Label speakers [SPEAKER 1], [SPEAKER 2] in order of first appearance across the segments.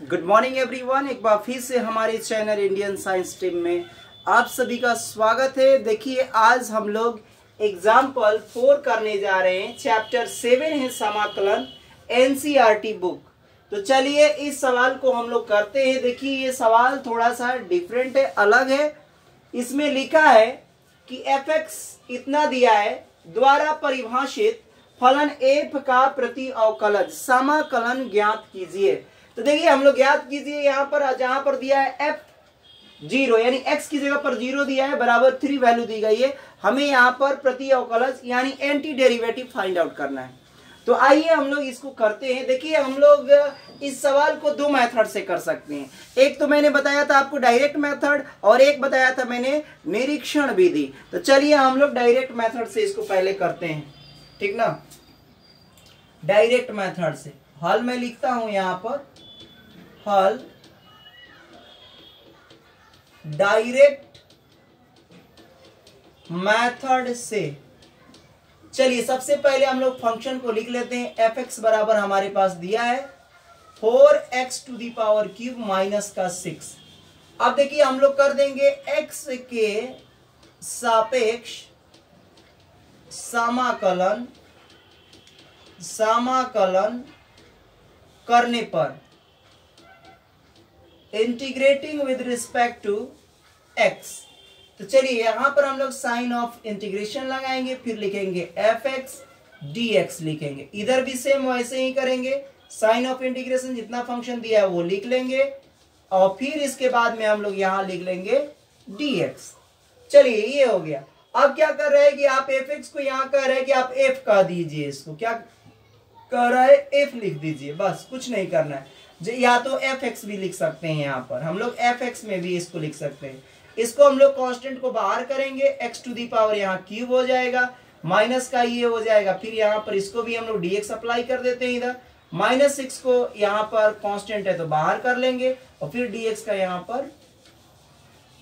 [SPEAKER 1] Good morning everyone. एक बार फिर से हमारे चैनल इंडियन साइंस स्ट्रीम में आप सभी का स्वागत है। देखिए आज हम लोग एग्जाम्पल 4 करने जा रहे हैं। चैप्टर 7 है समाकलन, एनसीईआरटी बुक। तो चलिए इस सवाल को हम लोग करते हैं। देखिए ये सवाल थोड़ा सा डिफरेंट है, अलग है। इसमें लिखा है कि fx इतना दिया है, द्वारा परिभाषित फलन f का प्रति अवकलज समाकलन ज्ञात कीजिए। तो देखिए हम लोग ज्ञात कीजिए, यहाँ पर जहां पर दिया है f0 यानी x की जगह पर 0 दिया है, बराबर 3 वैल्यू दी गई है। हमें यहाँ पर प्रति अवकलज यानी एंटी डेरिवेटिव फाइंड आउट करना है। तो आइए हम लोग इसको करते हैं। देखिए हम लोग इस सवाल को 2 मेथड से कर सकते हैं। एक तो मैंने बताया था आपको डायरेक्ट मेथड, और एक बताया था मैंने निरीक्षण विधि। तो चलिए हम लोग डायरेक्ट मेथड से इसको पहले करते हैं, ठीक ना। डायरेक्ट मेथड से हल मैं लिखता हूं यहाँ पर, हल डायरेक्ट मेथड से। चलिए सबसे पहले हम लोग फंक्शन को लिख लेते हैं। fx बराबर हमारे पास दिया है 4x³ माइनस का 6। अब देखिए हम लोग कर देंगे x के सापेक्ष समाकलन करने पर integrating with respect to x। तो चलिए यहां पर हम लोग साइन ऑफ इंटीग्रेशन लगाएंगे, फिर लिखेंगे fx dx लिखेंगे। इधर भी सेम वैसे ही करेंगे, साइन ऑफ इंटीग्रेशन जितना फंक्शन दिया है वो लिख लेंगे, और फिर इसके बाद में हम लोग यहां लिख लेंगे dx। चलिए ये हो गया। अब क्या कर रहे हैं कि आप fx को यहां कह रहे हैं कि आप f कह दीजिए, इसको क्या कह रहा है f लिख दीजिए, बस कुछ नहीं करना है। या तो fx भी लिख सकते हैं, यहाँ पर हम लोग fx में भी इसको लिख सकते हैं। इसको हम लोग कांस्टेंट को बाहर करेंगे, x⁴ यहाँ क्यूब हो जाएगा, माइनस का ये हो जाएगा। फिर यहाँ पर इसको भी हम लोग dx अप्लाई कर देते हैं इधर। -6 को यहाँ पर कांस्टेंट है तो बाहर कर लेंगे, और फिर dx का यहाँ पर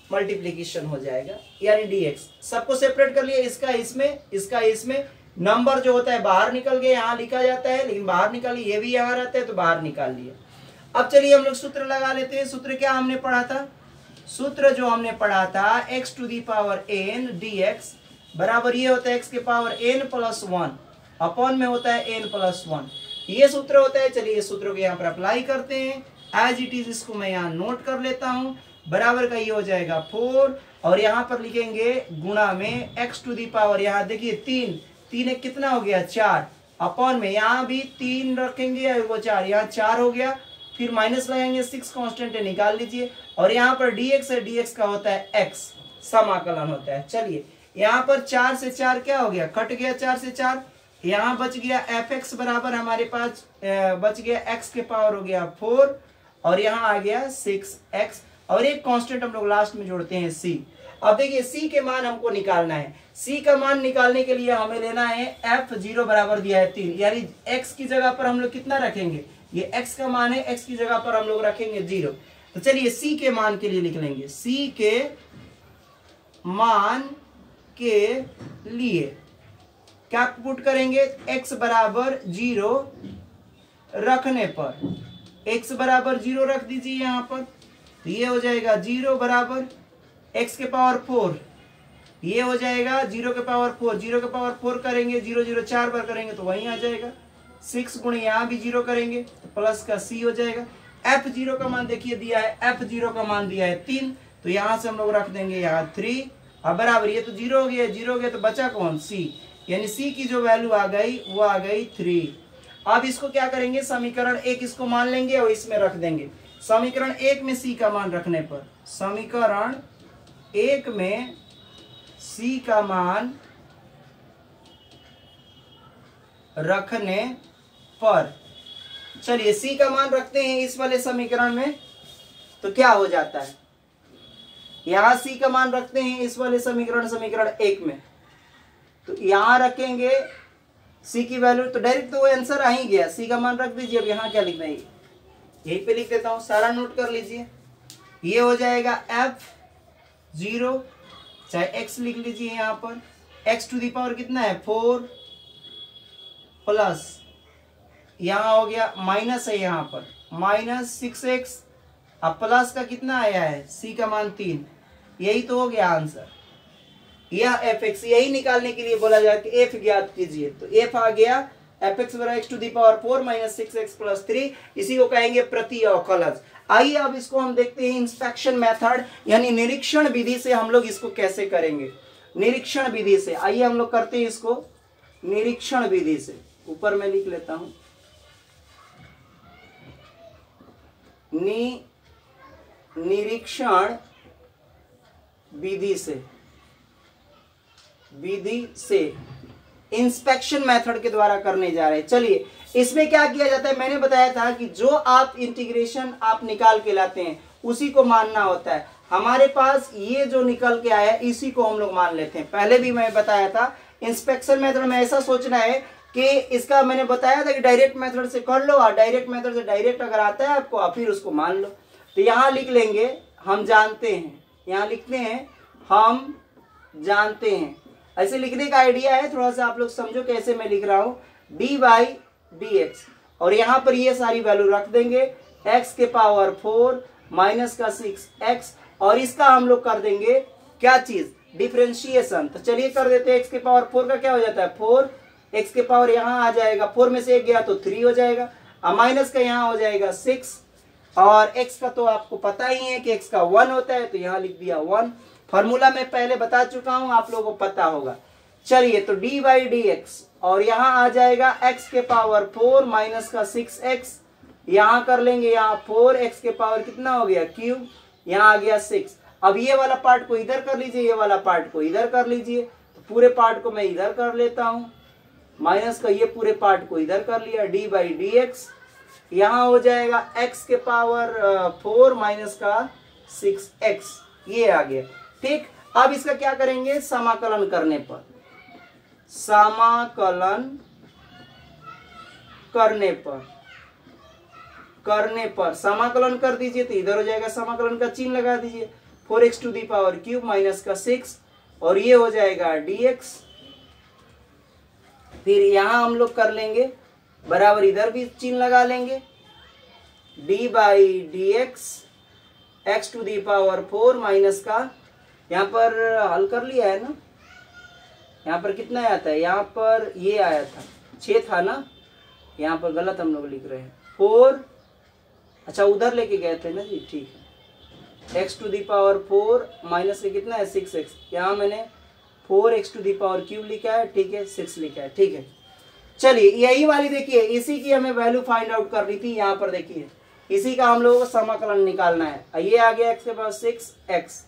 [SPEAKER 1] मल्टीप्लीकेशन हो जाएगा, यानी dx। सबको सेपरेट कर लिया, इसका इसमें, इसका इसमें। नंबर जो होता है बाहर निकल गया, यहाँ लिखा जाता है लेकिन बाहर निकाल, ये भी यहाँ रहता है तो बाहर निकाल लिया। अब चलिए हम लोग सूत्र लगा लेते हैं। सूत्र क्या हमने पढ़ा था? सूत्र जो हमने पढ़ा था x⁴n dx बराबर ये होता है x⁴n + 1 अपॉन में होता है n+1। ये सूत्र होता है। चलिए इस सूत्र को यहाँ पर अप्लाई करते हैं एज इट इज। इसको मैं यहाँ नोट कर लेता हूँ। बराबर का ये हो जाएगा 4, और यहाँ पर लिखेंगे गुणा में x⁴, यहाँ देखिए 3 एक कितना हो गया 4, अपॉन में यहाँ भी 3 रखेंगे, वो 4, यहाँ 4 हो गया। फिर माइनस लगाएंगे, 6 कांस्टेंट है निकाल लीजिए, और यहाँ पर dx है, dx का होता है x, समाकलन होता है। चलिए यहाँ पर 4 से 4 क्या हो गया, कट गया 4 से 4। यहाँ बच गया fx बराबर हमारे पास बच गया x⁴ हो गया 4, और यहाँ आ गया 6x, और एक कांस्टेंट हम लोग लास्ट में जोड़ते हैं c। अब देखिए c के मान हमको निकालना है। c का मान निकालने के लिए हमें लेना है f0 बराबर दिया है 3, यानी x की जगह पर हम लोग कितना रखेंगे, ये x का मान है, x की जगह पर हम लोग रखेंगे 0। तो चलिए c के मान के लिए लिख लेंगे। c के मान के लिए क्या पुट करेंगे, x बराबर 0 रखने पर, x बराबर 0 रख दीजिए यहाँ पर। तो ये हो जाएगा 0 बराबर x⁴, ये हो जाएगा 0⁴, 0⁴ करेंगे, 0 0 4 बार करेंगे तो वहीं आ जाएगा। 6 गुणे यहाँ भी 0 करेंगे तो प्लस का c हो जाएगा। f0 का मान देखिए दिया है, f0 का मान दिया है 3, तो यहाँ से हम लोग रख देंगे यहाँ 3। अब बराबर ये तो 0 हो गया, 0 हो गया तो बचा कौन, c, यानी c की जो वैल्यू आ गई वो आ गई 3। अब इसको क्या करेंगे, समीकरण 1 इसको मान लेंगे और इसमें रख देंगे। समीकरण 1 में c का मान रखने पर, समीकरण 1 में c का मान रखने पर, चलिए c का मान रखते हैं इस वाले समीकरण में, तो क्या हो जाता है, यहां c का मान रखते हैं इस वाले समीकरण 1 में, तो यहां रखेंगे c की वैल्यू, तो डायरेक्ट तो वो आंसर आ ही गया। c का मान रख दीजिए। अब यहाँ क्या लिखना है, यहीं पे लिख देता हूं, सारा नोट कर लीजिए। ये हो जाएगा f0, चाहे x लिख लीजिए यहाँ पर, x⁴ कितना है 4 प्लस यहाँ हो गया माइनस है यहाँ पर माइनस 6x, अब प्लस का कितना आया है, c का मान 3, यही तो हो गया आंसर। यह fx, यही निकालने के लिए बोला जाए कि f ज्ञात कीजिए, तो f आ गया fx बराबर x to the power 4 minus 6x plus 3, इसी को कहेंगे प्रति अवकलज। आइए अब इसको हम देखते हैं इंस्पेक्शन मेथड, यानी निरीक्षण विधि से हम लोग इसको कैसे करेंगे। निरीक्षण विधि से आइए हम लोग करते हैं इसको निरीक्षण विधि से। ऊपर मैं लिख लेता हूं, निरीक्षण विधि से इंस्पेक्शन मेथड के द्वारा करने जा रहे हैं। चलिए इसमें क्या किया जाता है, मैंने बताया था कि जो आप इंटीग्रेशन आप निकाल के लाते हैं उसी को मानना होता है। हमारे पास ये जो निकल के आया इसी को हम लोग मान लेते हैं। पहले भी मैं बताया था इंस्पेक्शन मेथड में ऐसा सोचना है कि इसका मैंने बताया था कि डायरेक्ट मेथड से कर लो, और डायरेक्ट मेथड से डायरेक्ट अगर आता है आपको, आप फिर उसको मान लो। तो यहाँ लिख लेंगे हम जानते हैं, यहाँ लिखते हैं हम जानते हैं। ऐसे लिखने का आइडिया है, थोड़ा सा आप लोग समझो कैसे मैं लिख रहा हूँ, डी बाई डी एक्स, और यहाँ पर ये सारी वैल्यू रख देंगे, x के पावर 4 माइनस का 6x, और इसका हम लोग कर देंगे क्या चीज, डिफरेंशिएशन। तो चलिए कर देते हैं, x के पावर 4 का क्या हो जाता है 4, x के पावर यहाँ आ जाएगा 4 में से 1 गया तो 3 हो जाएगा, और माइनस का यहाँ हो जाएगा 6, और x का तो आपको पता ही है कि x का 1 होता है, तो यहाँ लिख दिया 1। फॉर्मूला मैं पहले बता चुका हूं, आप लोगों को पता होगा। चलिए तो d बाई डी एक्स, और यहाँ आ जाएगा x के पावर 4 माइनस का 6x, यहाँ कर लेंगे यहाँ 4x के पावर कितना हो गया क्यूब, यहाँ आ गया 6। अब ये वाला पार्ट को इधर कर लीजिए, ये वाला पार्ट को इधर कर लीजिए, तो पूरे पार्ट को मैं इधर कर लेता हूँ, माइनस का ये पूरे पार्ट को इधर कर लिया, d बाई डी एक्स, यहाँ हो जाएगा x के पावर 4 माइनस का 6x, ये आ गया। ठीक, अब इसका क्या करेंगे, समाकलन करने पर, समाकलन करने पर समाकलन कर दीजिए, तो इधर हो जाएगा समाकलन का चिन्ह लगा दीजिए, 4x to the power cube minus का 6, और ये हो जाएगा dx। फिर यहां हम लोग कर लेंगे बराबर, इधर भी चिन्ह लगा लेंगे, d by d x, x to the power 4 minus का, यहाँ पर हल कर लिया है ना, यहाँ पर कितना आता है, यहाँ पर ये आया था 6 था ना, यहाँ पर गलत हम लोग लिख रहे हैं 4, अच्छा उधर लेके गए थे ना जी, ठीक है, x to the power 4 minus से कितना है 6x, यहाँ मैंने 4x to the power cube लिखा है, ठीक है, 6 लिखा है, ठीक है। चलिए यही वाली देखिए, इसी की हमें वैल्यू फाइंड आउट करनी थी, यहाँ पर देखिए इसी का हम लोगों को समाकलन निकालना है। ये आ गया x के पास 6x,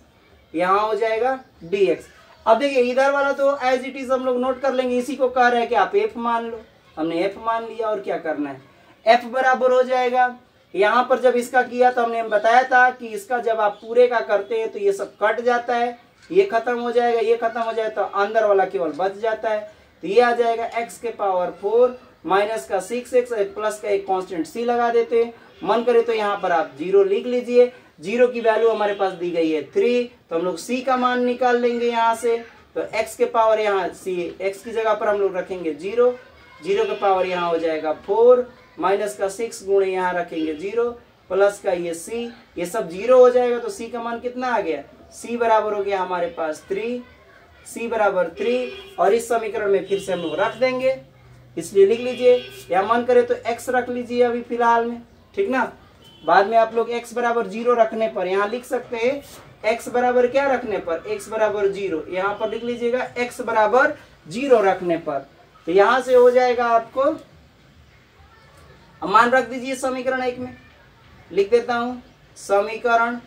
[SPEAKER 1] यहाँ हो जाएगा dx। अब देखिए इधर वाला तो एज इट इज हम लोग नोट कर लेंगे, इसी को कह रहे हैं कि आप f मान लो, हमने f मान लिया, और क्या करना है, f बराबर हो जाएगा, यहाँ पर जब इसका किया तो हमने बताया था कि इसका जब आप पूरे का करते हैं तो ये सब कट जाता है, ये खत्म हो जाएगा, ये खत्म हो जाए तो अंदर वाला केवल बच जाता है, तो ये आ जाएगा x के पावर 4 माइनस का 6x, प्लस का एक कांस्टेंट c लगा देते हैं, मन करे तो यहाँ पर आप 0 लिख लीजिए, 0 की वैल्यू हमारे पास दी गई है 3, तो हम लोग c का मान निकाल लेंगे यहाँ से, तो x के पावर यहाँ c, x की जगह पर हम लोग रखेंगे 0, 0 के पावर यहाँ हो जाएगा 4 माइनस का 6 गुणे यहाँ रखेंगे 0, प्लस का ये c, ये सब 0 हो जाएगा, तो c का मान कितना आ गया, c बराबर हो गया हमारे पास 3, c बराबर 3, और इस समीकरण में फिर से हम लोग रख देंगे, इसलिए लिख लीजिए, या मन करे तो x रख लीजिए अभी फिलहाल में, ठीक ना, बाद में आप लोग x बराबर 0 रखने पर यहाँ लिख सकते हैं, x बराबर क्या रखने पर, x बराबर 0, यहाँ पर लिख लीजिएगा x बराबर 0 रखने पर, तो यहाँ से हो जाएगा आपको, मान रख दीजिए समीकरण 1 में, लिख देता हूं समीकरण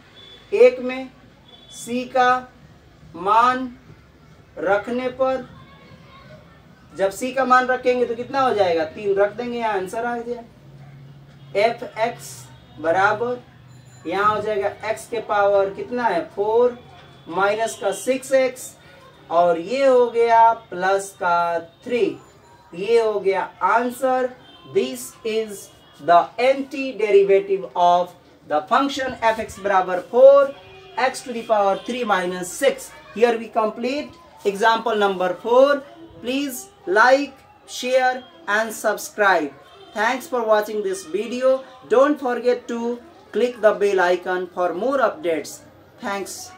[SPEAKER 1] 1 में c का मान रखने पर, जब c का मान रखेंगे तो कितना हो जाएगा 3 रख देंगे, यहाँ आंसर आ गया, fx बराबर यहाँ हो जाएगा x के पावर कितना है 4 माइनस का 6x, और ये हो गया प्लस का 3, ये हो गया answer. This is the anti derivative of the function fx बराबर 4 x to the power 3 minus 6. Here we complete example number 4. Please like, share and subscribe. Thanks for watching this video. Don't forget to click the bell icon for more updates. Thanks.